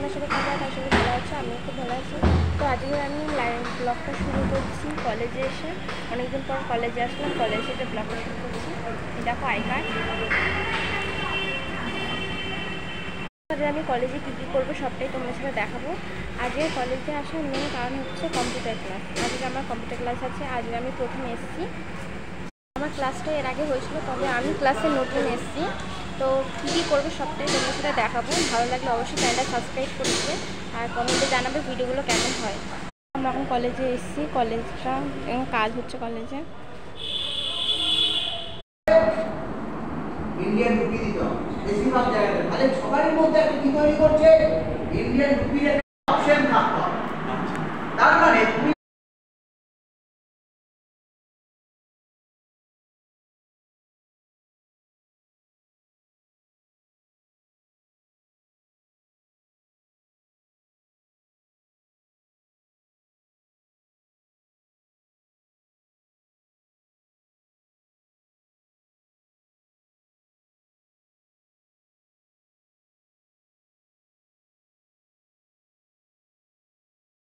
তোমার সাথে কথা তার সাথে ভালো আছো, আমিও খুব ভালো আছি। তো আজকে আমি ব্লগটা শুরু করছি কলেজে এসে। অনেকদিন পর কলেজে আসলাম, কলেজে এসে ব্লগটা শুরু করছি। দেখো আই কার্ড। আমি কলেজে কী কী করবো সবটাই তোমাদের সাথে দেখাবো। আজকে কলেজে আসার মেন কারণ হচ্ছে কম্পিউটার ক্লাস। আজকে আমার কম্পিউটার ক্লাস আছে। আজকে আমি প্রথমে এসেছি। আমার ক্লাসটা এর আগে হয়েছিল, তবে আমি ক্লাসে নতুন এসেছি। তো কী কী করবো সবটাই তোমাদের সাথে দেখাবো। ভালো লাগলে অবশ্যই চ্যানেলটা সাবস্ক্রাইব করে দেবে আর কমেন্টে জানাবে ভিডিওগুলো কেমন হয়। আমরা এখন কলেজে এসেছি, কলেজটা কাজ হচ্ছে কলেজে। ইন্ডিয়ান রুপি দিত বেশিরভাগ জায়গাতে, তাহলে সবার মধ্যে একটা কি তৈরি করছে ইন্ডিয়ান রুপির